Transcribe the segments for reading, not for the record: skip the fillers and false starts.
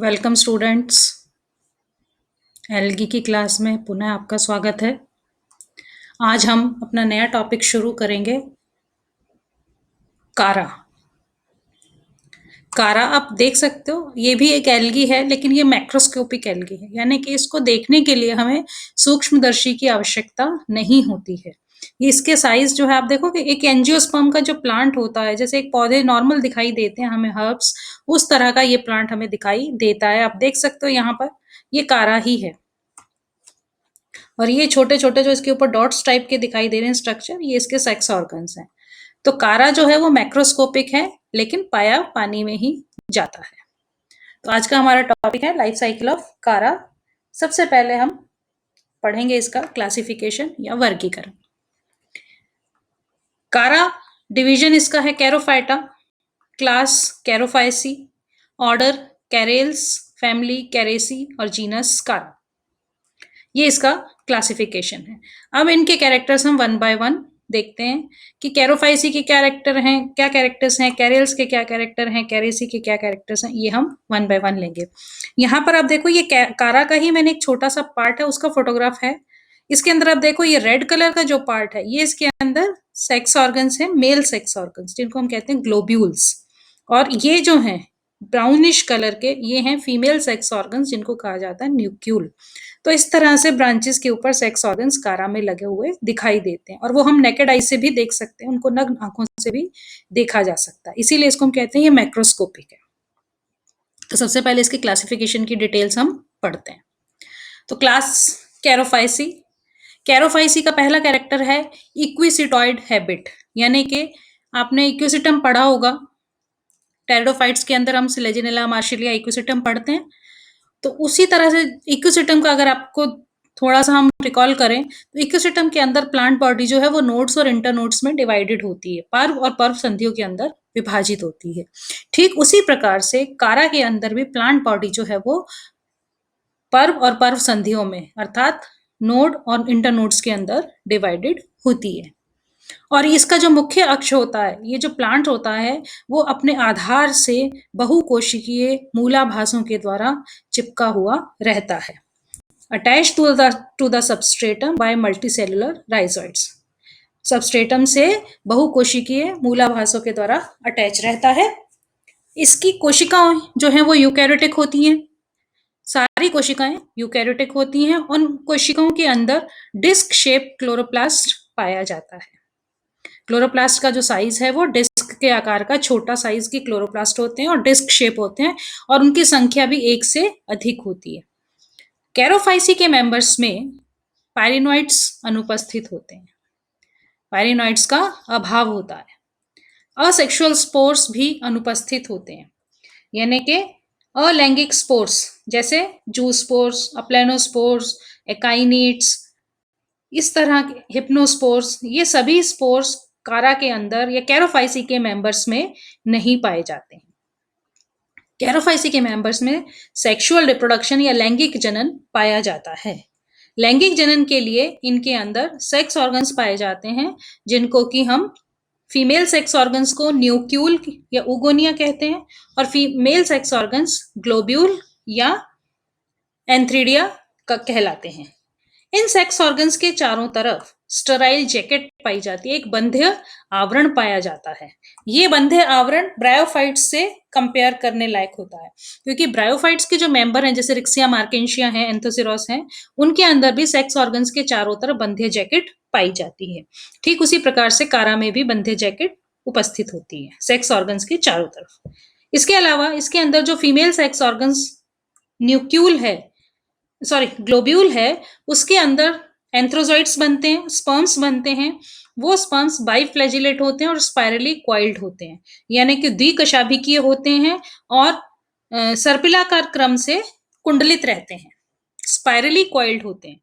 Welcome students. Algae की class में पुनः आपका स्वागत है। आज हम अपना नया टॉपिक शुरू करेंगे। कारा। कारा आप देख सकते हो, ये भी एक एल्गी है, लेकिन ये मैक्रोस्कोपिक एल्गी है, यानी कि इसको देखने के लिए हमें सूक्ष्मदर्शी की आवश्यकता नहीं होती है। ये इसके साइज जो है, आप देखो कि एक एंजियोस्पर्म का जो प्लांट होता है, जैसे एक पौधे नॉर्मल दिखाई देते हैं हमें हर्ब्स, उस तरह का ये प्लांट हमें दिखाई देता है। आप देख सकते हो यहाँ पर ये कारा ही है। और ये छोटे छोटे जो इसके ऊपर डॉट्स टाइप के दिखाई दे रहे हैं स्ट्रक्चर, ये इसके सेक्स ऑर्गन्स हैं। तो कारा जो है वो मैक्रोस्कोपिक है, लेकिन पाया पानी में ही जाता है। तो आज का हमारा टॉपिक है लाइफ साइकिल ऑफ कारा। सबसे पहले हम पढ़ेंगे इसका क्लासिफिकेशन या वर्गीकरण। कारा डिवीजन इसका है कैरोफाइटा, क्लास कैरोफाइसी, ऑर्डर कैरेल्स, फैमिली कैरेसी और जीनस कारा। ये इसका क्लासिफिकेशन है। अब इनके कैरेक्टर्स हम वन बाय वन देखते हैं कि कैरोफाइसी के कैरेक्टर हैं, क्या कैरेक्टर्स हैं, कैरेल्स के क्या कैरेक्टर हैं, कैरेसी के क्या कैरेक्टर्स हैं, ये हम वन बाय वन लेंगे। यहाँ पर आप देखो, ये कारा का ही मैंने एक छोटा सा पार्ट है, उसका फोटोग्राफ है। इसके अंदर आप देखो, ये रेड कलर का जो पार्ट है, ये इसके अंदर सेक्स ऑर्गन्स है, मेल सेक्स ऑर्गन्स, जिनको हम कहते हैं ग्लोब्यूल्स। और ये जो हैं ब्राउनिश कलर के, ये हैं फीमेल सेक्स ऑर्गन्स, जिनको कहा जाता है न्यूक्यूल। तो इस तरह से ब्रांचेस के ऊपर सेक्स ऑर्गन्स कारा में लगे हुए दिखाई देते हैं, और वो हम नेकेड आई से भी देख सकते हैं, उनको नग्न आंखों से भी देखा जा सकता है, इसीलिए इसको हम कहते हैं ये मैक्रोस्कोपिक है। तो सबसे पहले इसकी क्लासिफिकेशन की डिटेल्स हम पढ़ते हैं। तो क्लास कैरोफाइसी। कैरोफाइसी का पहला कैरेक्टर है इक्विसिटॉइड हैबिट, यानी कि आपने इक्विसिटम पढ़ा होगा। टेरिडोफाइट्स के अंदर हम सिलेजिनेला, मार्शिलिया, इक्विसिटम पढ़ते हैं। तो उसी तरह से इक्विसिटम का अगर आपको थोड़ा सा हम रिकॉल करें, तो इक्विसिटम के अंदर प्लांट बॉडी जो है वो नोड्स और इंटरनोड्स में डिवाइडेड होती है, पर्व और पर्व संधियों के अंदर विभाजित होती है। ठीक उसी प्रकार से कारा के अंदर भी प्लांट बॉडी जो है वो पर्व और पर्व संधियों में, अर्थात नोड और इंटरनोड्स के अंदर डिवाइडेड होती है। और इसका जो मुख्य अक्ष होता है, ये जो प्लांट होता है, वो अपने आधार से बहुकोशिकीय मूलाभासों के द्वारा चिपका हुआ रहता है, attach to the substratum by multicellular rhizoids. Substratum से बहुकोशिकीय मूलाभासों के द्वारा अटैच रहता है। इसकी कोशिकाएं जो हैं वो यूकैरियोटिक होती हैं, सारी कोशिकाएं यूकैरियोटिक होती हैं। उन कोशिकाओं के अंदर डिस्क शेप क्लोरोप्लास्ट पाया जाता है। क्लोरोप्लास्ट का जो साइज है वो डिस्क के आकार का छोटा साइज की क्लोरोप्लास्ट होते हैं और डिस्क शेप होते हैं, और उनकी संख्या भी एक से अधिक होती है। कैरोफाइसी के मेंबर्स में पायरिनोइड्स अनुपस्थित होते हैं, पायरिनोइड्स का अभाव होता है। असेक्सुअल स्पोर्स भी अनुपस्थित होते हैं, यानी कि अलैंगिक स्पोर्स, जैसे जूस्पोर्स, अप्लेनोस्पोर्स, एकाइनेट्स, इस तरह के हिप्नोस्पोर्स, ये सभी स्पोर्स कारा के अंदर या कैरोफाइसी के मेंबर्स में नहीं पाए जाते हैं। कैरोफाइसी के मेंबर्स में सेक्सुअल रिप्रोडक्शन या लैंगिक जनन पाया जाता है। लैंगिक जनन के लिए इनके अंदर सेक्स ऑर्गन्स पाए जाते हैं, जिनको कि हम फीमेल सेक्स ऑर्गन्स को न्यूक्यूल या उगोनिया कहते हैं, और फीमेल सेक्स ऑर्गन्स ग्लोब्यूल या एंथ्रीडिया कहलाते हैं। इन सेक्स ऑर्गन्स के चारों तरफ स्टेराइल जैकेट पाई जाती है, एक बंध्य आवरण पाया जाता है। ये बंध्य आवरण ब्रायोफाइट्स से कंपेयर करने लायक होता है, क्योंकि ब्रायोफाइट्स के जो मेंबर हैं, जैसे रिक्सिया मार्केंशिया हैं, एंथोसिरोस हैं, उनके अंदर भी सेक्स ऑर्गन्स के चारों तरफ बंध्य जैकेट पाई जाती है। ठीक उसी प्रकार से कारा में भी बंध्य जैकेट उपस्थित होती है सेक्स ऑर्गन्स के चारों तरफ। इसके अलावा इसके अंदर जो फीमेल सेक्स ऑर्गन्स न्यूक्यूल है, सॉरी ग्लोब्यूल है, उसके अंदर एंथ्रोजॉइड्स बनते हैं, स्पर्म्स बनते हैं। वो स्पर्म्स बाइफ्लैजिलेट होते हैं और स्पाइरली क्वाइल्ड होते हैं, यानी कि द्विकशाभिकीय होते हैं और सर्पिलाकार क्रम से कुंडलित रहते हैं, स्पाइरली क्वाइल्ड होते हैं।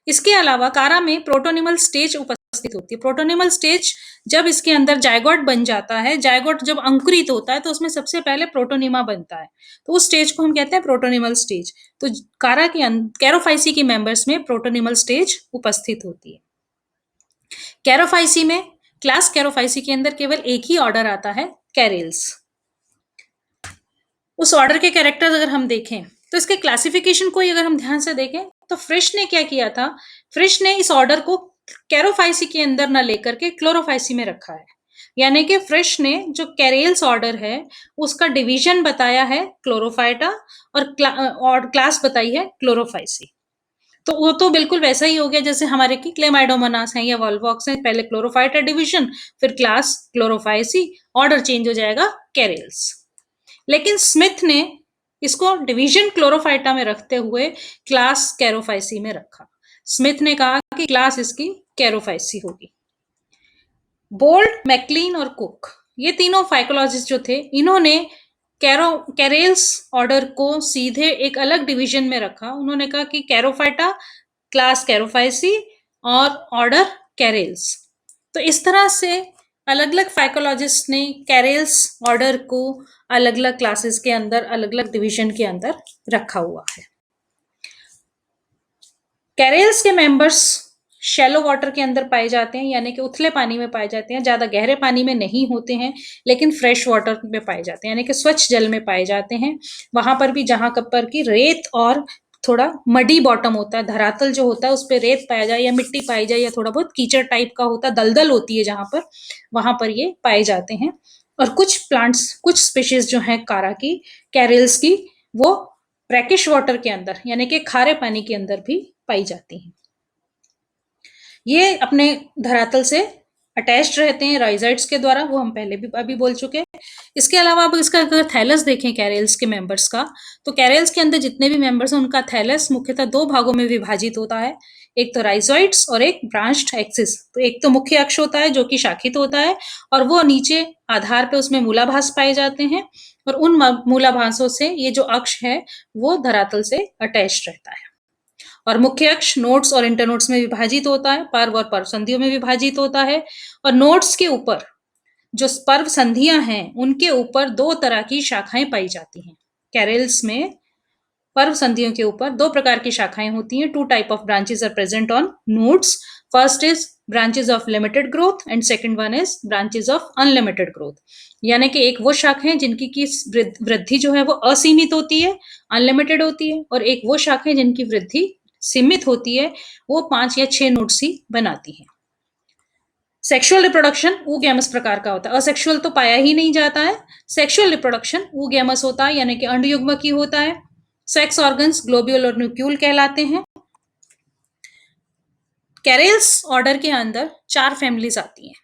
इसके अलावा कारा में प्रोटोनिमल स्टेज उपस्थित होती है। प्रोटोनिमल स्टेज जब इसके अंदर जायगोट बन जाता है, जायगोट जब अंकुरित होता है, तो उसमें सबसे पहले प्रोटोनिमा बनता है, तो उस स्टेज को हम कहते हैं प्रोटोनिमल स्टेज। तो कारा के कैरोफाइसी के मेंबर्स में प्रोटोनिमल स्टेज उपस्थित होती है। कैरोफाइसी में, क्लास कैरोफाइसी के अंदर केवल एक ही ऑर्डर आता है, कैरेल्स। उस ऑर्डर के कैरेक्टर्स अगर हम देखें तो इसके क्लासिफिकेशन को ही अगर हम ध्यान से देखें तो फ्रिश ने क्या किया था, फ्रिश ने इस ऑर्डर को कैरोफाइसी के अंदर ना लेकर के क्लोरोफाइसी में रखा है। यानी कि फ्रिश ने जो कैरेल्स ऑर्डर है उसका डिवीजन बताया है क्लोरोफाइटा और क्लास बताई है क्लोरोफाइसी। तो वो तो बिल्कुल वैसा ही हो गया जैसे हमारे की क्लेमाइडोमोनास है या वॉल्वॉक्स है, पहले क्लोरोफाइटा डिवीजन फिर क्लास क्लोरोफाइसी, ऑर्डर चेंज हो जाएगा कैरेल्स। लेकिन स्मिथ ने इसको डिवीजन क्लोरोफाइटा में रखते हुए क्लास कैरोफाइसी में रखा। स्मिथ ने कहा कि क्लास इसकी कैरोफाइसी होगी। बोल्ट, मैकलीन और कुक ये तीनों फाइकोलॉजिस्ट जो थे इन्होंने कैरेल्स ऑर्डर को सीधे एक अलग डिवीजन में रखा। उन्होंने कहा कि कैरोफाइटा क्लास कैरोफाइसी और ऑर्डर कैरेल्स। तो इस तरह से अलग अलग फाइकोलॉजिस्ट ने कैरेल्स ऑर्डर को अलग अलग क्लासेस के अंदर अलग अलग डिवीजन के अंदर रखा हुआ है। कैरेल्स के मेंबर्स शैलो वाटर के अंदर पाए जाते हैं, यानी कि उथले पानी में पाए जाते हैं, ज्यादा गहरे पानी में नहीं होते हैं, लेकिन फ्रेश वाटर में पाए जाते हैं, यानी कि स्वच्छ जल में पाए जाते हैं। वहां पर भी जहां पर की रेत और थोड़ा मडी बॉटम होता है, धरातल जो होता है उस पर रेत पाया जाए या मिट्टी पाई जाए या थोड़ा बहुत कीचड़ टाइप का होता है, दलदल होती है जहां पर, वहां पर ये पाए जाते हैं। और कुछ प्लांट्स, कुछ स्पीशीज जो है कारा की, कैरेल्स की, वो ब्रैकिश वाटर के अंदर यानी कि खारे पानी के अंदर भी पाई जाती हैं। ये अपने धरातल से अटैच्ड रहते हैं राइजाइड्स के द्वारा, वो हम पहले भी अभी बोल चुके हैं। इसके अलावा अब इसका अगर थैलस देखें कैरेल्स के मेंबर्स का, तो कैरेल्स के अंदर जितने भी मेंबर्स हैं उनका थैलस मुख्यतः दो भागों में विभाजित होता है, एक तो राइजोइड्स और एक ब्रांच्ड एक्सिस। तो एक तो मुख्य अक्ष होता है जो कि शाखित होता है और वो नीचे आधार पे उसमें मूलाभास पाए जाते हैं, और उन मूलाभासों से ये जो अक्ष है वो धरातल से अटैच रहता है। और मुख्य अक्ष नोड्स और इंटरनोड्स में विभाजित होता है, पर्व और पर्व संधियों में विभाजित होता है। और नोड्स के ऊपर जो पर्व संधियां हैं उनके ऊपर दो तरह की शाखाएं पाई जाती हैं। कैरेल्स में पर्व संधियों के ऊपर दो प्रकार की शाखाएं होती हैं। Two type of branches are present on nodes. First is branches of limited growth and second one is branches of unlimited growth. यानी कि एक वो शाखाएं जिनकी की वृद्धि जो है वो असीमित होती है, अनलिमिटेड होती है, और एक वो शाखाएं जिनकी वृद्धि सीमित होती है, वो 5 या 6 नोड्स ही बनाती है। सेक्सुअल रिप्रोडक्शन ऊगैमस प्रकार का होता है, असेक्सुअल तो पाया ही नहीं जाता है। सेक्सुअल रिप्रोडक्शन ऊगैमस होता है, यानी कि अंडयुग्मकी होता है। सेक्स ऑर्गन्स ग्लोब्यूल और न्यूक्यूल कहलाते हैं। कैरेल्स ऑर्डर के अंदर 4 फैमिलीज आती हैं।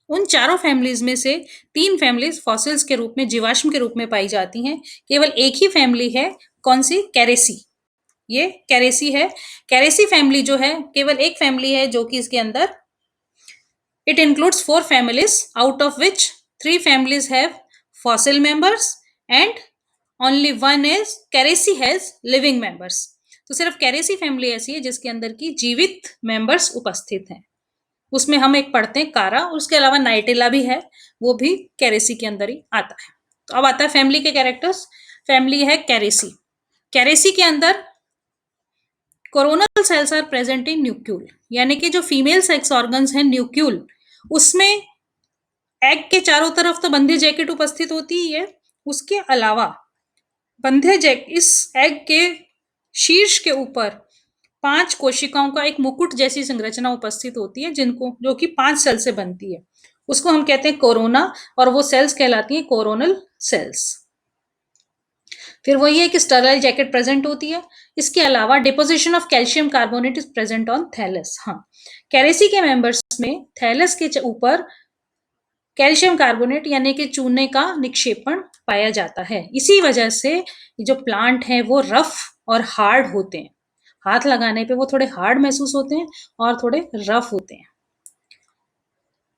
उन चारों फैमिलीज में से 3 फैमिलीज फॉसिल्स के रूप में, जीवाश्म के रूप में पाई जाती हैं। केवल एक ही फैमिली है, कौन सी? कैरेसी। ये कैरेसी है। कैरेसी फैमिली जो है केवल एक फैमिली है जो कि इसके अंदर it includes 4 families out of which 3 families have fossil members and only one is कैरेसी has living members। तो सिर्फ कैरेसी फैमिली ऐसी है जिसके अंदर की जीवित मेंबर्स उपस्थित हैं। उसमें हम एक पढ़ते हैं कारा, उसके अलावा नाइटेला भी है, वो भी कैरेसी के अंदर ही आता है। तो अब आता है फैमिली के कैरेक्टर्स। फैमिली है कैरेसी। कैरेसी के अंदर coronal cells are present in nucule, यानी कि जो फीमेल सेक्स ऑर्गन्स हैं न्यूक्यूल, उसमें एग के चारों तरफ तो बंधे जैकेट उपस्थित होती ही है, उसके अलावा बंधे इस एग के शीर्ष के ऊपर 5 कोशिकाओं का एक मुकुट जैसी संरचना उपस्थित होती है, जिनको जो कि 5 सेल से बनती है। उसको हम कहते हैं कोरोना, और वो सेल्स कहलाती हैं कोरोनल सेल्स। फिर वही है कि स्टरलाइल जैकेट प्रेजेंट होती है। इसके अलावा deposition of calcium carbonate is present on thallus. हाँ, कैरेसी के मेंबर्स में थैलस के ऊपर कैल्शियम कार्बोनेट यानी कि चूने का निक्षेपण पाया जाता है। इसी वजह से जो प्लांट हैं वो रफ और हार्ड होते हैं, हाथ लगाने पे वो थोड़े हार्ड महसूस होते हैं और थोड़े रफ होते हैं।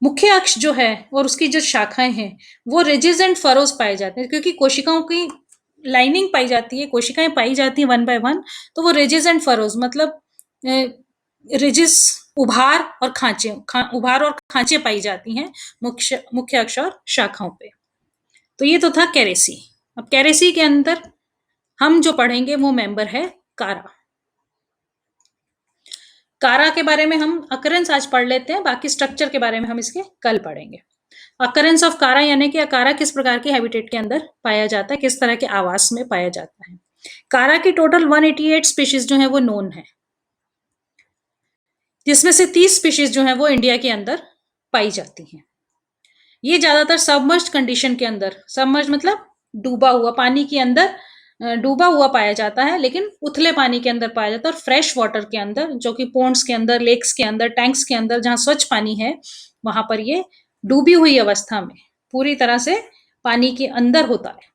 मुख्य अक्ष जो है और उसकी जो शाखाएं हैं वो रिजिज एंड फरोज पाए जाते हैं, क्योंकि कोशिकाओं की लाइनिंग पाई जाती है, कोशिकाएं पाई जाती हैं 1 बाय 1, तो वो रिजिज एंड फरोज मतलब रिजिस उभार और उभार और खांचे पाई जाती हैं मुख्य अक्ष और शाखाओं पे। तो ये तो था कैरेसी। अब कैरेसी के अंदर हम जो पढ़ेंगे वो मेंबर है कारा। कारा के बारे में हम अकरेंस आज पढ़ लेते हैं, बाकी स्ट्रक्चर के बारे में हम इसके कल पढ़ेंगे। अकरेंस ऑफ कारा यानी कि कारा किस प्रकार के हैबिटेट के अंदर पाया जाता है, किस तरह के आवास में पाया जाता है। कारा की टोटल 188 स्पीशीज जो है वो नोन है, जिसमें से 30 स्पीशीज जो है वो इंडिया के अंदर पाई जाती हैं। ये ज्यादातर सबमर्ज्ड कंडीशन के अंदर, सबमर्ज मतलब डूबा हुआ पानी के अंदर, डूबा हुआ पाया जाता है, लेकिन उथले पानी के अंदर पाया जाता है और फ्रेश वाटर के अंदर, जो कि पोन्ड्स के अंदर, लेक्स के अंदर, टैंक्स के अंदर जहां स्वच्छ पानी है वहां पर ये डूबी हुई अवस्था में पूरी तरह से पानी के अंदर होता है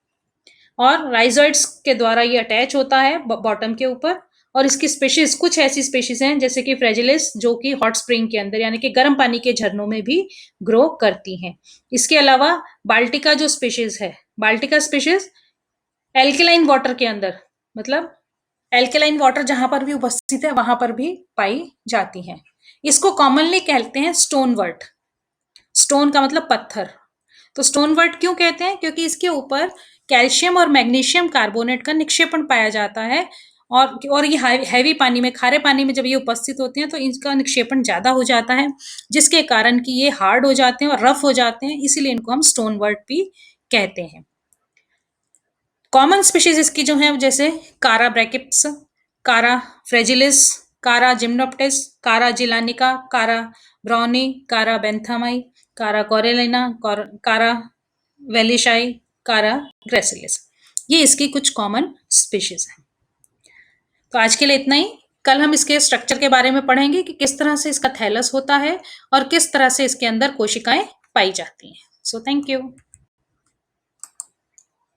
और राइजोइड्स के द्वारा ये अटैच होता है बॉटम के ऊपर। और इसकी स्पेशीज, कुछ ऐसी स्पेशीज हैं जैसे कि फ्रेजिलिस, जो कि हॉट स्प्रिंग के अंदर यानी कि गर्म पानी के झरनों में भी ग्रो करती हैं। इसके अलावा बाल्टिका जो स्पेशीज है, बाल्टिका स्पेशीज एल्केलाइन वाटर के अंदर, मतलब एल्केलाइन वाटर जहां पर भी उपस्थित है वहां पर भी पाई जाती हैं। इसको कॉमनली कहते हैं स्टोन वर्ट। स्टोन का मतलब पत्थर। तो स्टोन वर्ट क्यों कहते हैं? क्योंकि इसके ऊपर कैल्शियम और मैग्नीशियम कार्बोनेट का निक्षेपण पाया जाता है और ये हैवी पानी में, खारे पानी में जब ये उपस्थित होते हैं तो इनका निक्षेपण ज्यादा हो जाता है, जिसके कारण कि ये हार्ड हो जाते हैं और रफ हो जाते हैं, इसीलिए इनको हम स्टोन वर्ट भी कहते हैं। कॉमन स्पीशीज इसकी जो है जैसे कारा ब्रैकिप्स, कारा फ्रेजिलिस, कारा जिम्नोप्टेस, कारा जिलानिका, कारा ब्राउनी, कारा बेंथामाई, कारा कोरेलिना, कारा वेलिशाई, कारा ग्रेसिलिस। ये इसकी कुछ कॉमन स्पीशीज हैं। तो आज के लिए इतना ही। कल हम इसके स्ट्रक्चर के बारे में पढ़ेंगे कि किस तरह से इसका थैलस होता है और किस तरह से इसके अंदर कोशिकाएं पाई जाती हैं। So thank you.